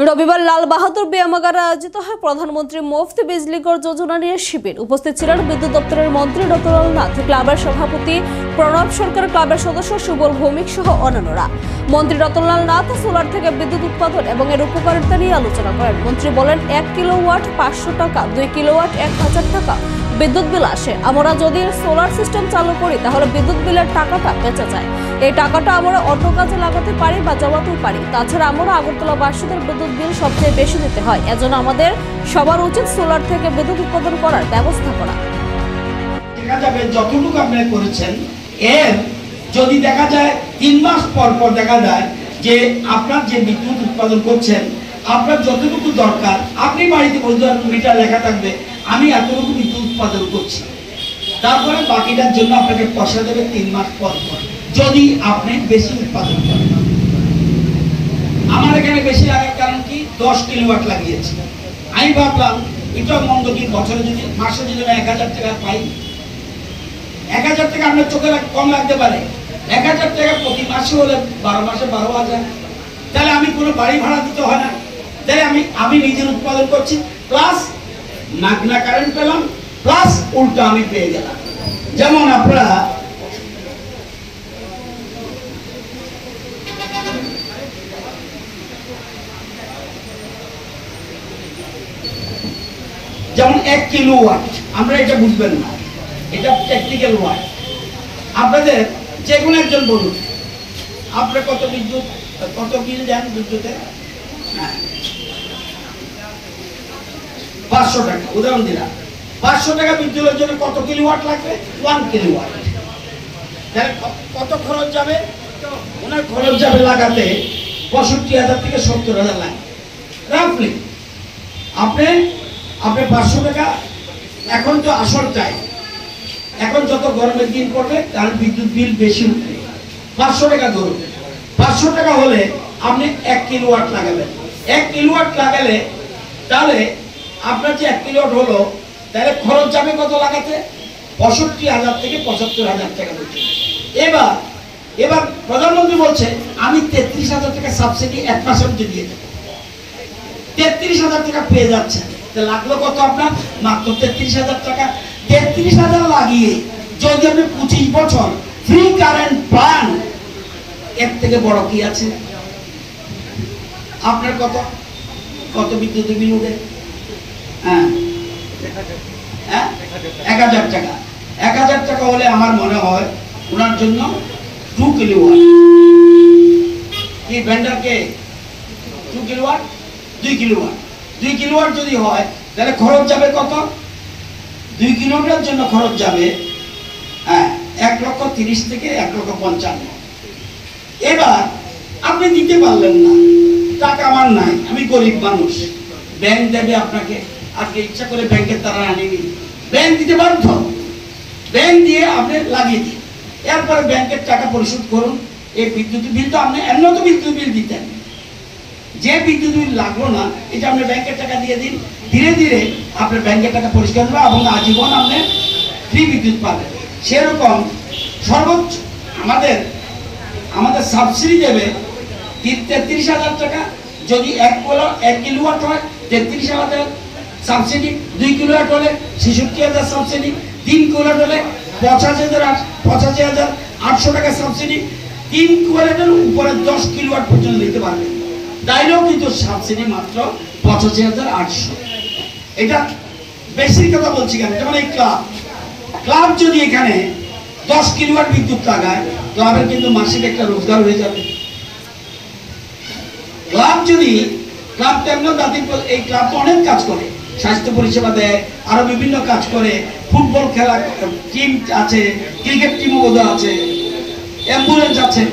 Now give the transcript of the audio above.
রবিবার লাল বাহাদুর ব্যায়ামাগারে আয়োজিত হয় প্রধানমন্ত্রী মুফত বিজলি ঘর যোজনা নিয়ে শিবির। উপস্থিত ছিলেন বিদ্যুৎ দপ্তরের মন্ত্রী রতনলাল নাথ, ক্লাবের সভাপতি প্রণব সরকার, ক্লাবের সদস্য সুবল ভৌমিক সহ অন্যান্যরা। মন্ত্রী রতনলাল নাথ সোলার থেকে বিদ্যুৎ উৎপাদন এবং এর উপকারিতা নিয়ে আলোচনা করেন। মন্ত্রী বলেন, 1 কিলোওয়াট 500 টাকা, 2 কিলোওয়াট 1000 টাকা বিদ্যুৎ বিল আসে। আমরা যদি সোলার সিস্টেম চালু করি তাহলে বিদ্যুৎ বিলের টাকাটা বেঁচে যায়। এই টাকাটা আমরা অন্য কাজে লাগাতে পারি বা জমাতেও পারি। তাছাড়া আমরা আগরতলাবাসীদের বিদ্যুৎ বিল সবচেয়ে বেশি দিতে হয়। এজন্য আমাদের সবার উচিত সোলার থেকে বিদ্যুৎ উৎপাদন করার ব্যবস্থা করা। দেখা যাবে যতটুকু আপনি করেছেন এর যদি দেখা যায় 3 মাস পর পর দেখা যায় যে আপনার যে বিদ্যুৎ উৎপাদন করছেন আপনার যতটুকু দরকার, আপনি বাড়িতে বলবেন মিটার লেখা থাকবে আমি এতটুকু বিদ্যুৎ উৎপাদন করছি, তারপরে বাকিটার জন্য আপনাকে পয়সা দেবে 3 মাস পর পর যদি আপনি বেশি উৎপাদন করেন। আমার এখানে বেশি লাগার কারণ কি, 10 কিলোওয়াট লাগিয়েছি। আমি ভাবলাম এটা মন্দ কি, বছরে যদি মাসে যদি 1000 টাকা পাই, 1000 টাকা আপনার চোখে কম লাগতে পারে, 1000 টাকা প্রতি মাসে হলে 12 মাসে 12,000, তাহলে আমি কোনো বাড়ি ভাড়া দিতে হয় না। তাহলে আমি নিজের উৎপাদন করছি, প্লাস মাগনা কারেন্ট পেলাম, প্লাস উল্টা আমি পেয়ে গেলাম। যেমন আপনারা যেমন 1 কিলোওয়াট, আমরা এটা বুঝবেন না, এটা টেকনিক্যাল ওয়াট। আপনাদের যে কোনো একজন বলুন আপনার কত বিদ্যুৎ, কত বিল দেন বিদ্যুতের? 500 টাকা উদাহরণ দিলাম। 500 টাকা বিদ্যুতের জন্য কত কিলোওয়াট লাগবে? 1 কিলোওয়াট। তাহলে কত খরচ যাবে? ওনার খরচ যাবে লাগাতে 65,000 থেকে 70,000 লাগে রাফলি। আপনি 500 টাকা, এখন তো আসল চাই, এখন যত গরমের দিন পড়বে তার বিদ্যুৎ বিল বেশি উঠবে। 500 টাকা ধরুন, 500 টাকা হলে আপনি 1 কিলোওয়াট লাগাবেন। 1 কিলোওয়াট লাগালে তাহলে আপনার যে 1 কিলোওয়াট হলো, তাহলে খরচ যাবে কত লাগাতে? 65,000 থেকে 75,000 টাকা দিতে। এবার প্রধানমন্ত্রী বলছে আমি 33,000 টাকা সাবসিডি 1% দিয়ে দেবো। 33,000 টাকা পেয়ে যাচ্ছেন, লাগলো কত আপনার? মাত্র 33,000 টাকা। 33,000 লাগিয়ে যদি আপনি 25 বছর ফ্রি কারেন্ট পান, এর থেকে বড় কি আছে? আপনার কত বিদ্যুৎ বিল উঠে? 1000 টাকা। 1000 টাকা হলে আমার মনে হয় ওনার জন্য 2 কিলোওয়াট। কি ভেন্ডারকে 2 কিলোওয়াট, 2 কিলোওয়াট, 2 কিলোওয়াট যদি হয় তাহলে খরচ যাবে কত? 2 কিলোওয়াটের জন্য খরচ যাবে 1,30,000 থেকে 1,55,000। এবার আপনি দিতে পারলেন না, টাকা আমার নাই, আমি গরিব মানুষ, ব্যাংক দেবে আপনাকে, আপনি ইচ্ছা করে ব্যাংকের তারা আনেনি, ব্যাংক দিতে বাধ্য, ব্যাংক দিয়ে আপনি লাগিয়ে দিন, এরপরে ব্যাংকের টাকা পরিশোধ করুন। এই বিদ্যুৎ বিল তো আপনি এমন তো বিদ্যুৎ বিল দিতেন, যে বিদ্যুৎ বিল লাগলো না এটা আপনি ব্যাংকের টাকা দিয়ে দিন, ধীরে ধীরে আপনার ব্যাংকের টাকা পরিষ্কার হবে এবং আজীবন আপনি ফ্রি বিদ্যুৎ পাবেন। সেরকম সর্বোচ্চ আমাদের সাবসিডি দেবে 33,000 টাকা। যদি 1 কিলোওয়াট হয় 33,000 সাবসিডি, 2 কিলোওয়াট হলে 66,000 সাবসিডি, 3 কিলোওয়াট হলে 85,800 টাকা সাবসিডি, 3 কিলোওয়াটের উপরে 10 কিলোওয়াট পর্যন্ত দিতে পারবে। তাইলেও কিন্তু সাবসিডি মাত্র 85,800। এটা বেশির কথা বলছি কেন? যেমন এই ক্লাব যদি এখানে 10 কিলোওয়াট বিদ্যুৎ লাগায়, ক্লাবের কিন্তু মাসিক একটা রোজগার হয়ে যাবে। ক্লাব তেমন এই ক্লাব তো অনেক কাজ করে, স্বাস্থ্য পরিষেবা দেয়, আরো বিভিন্ন কাজ করে, ফুটবল খেলা টিম আছে, ক্রিকেট টিমও বোধহয় আছে, অ্যাম্বুলেন্স আছে।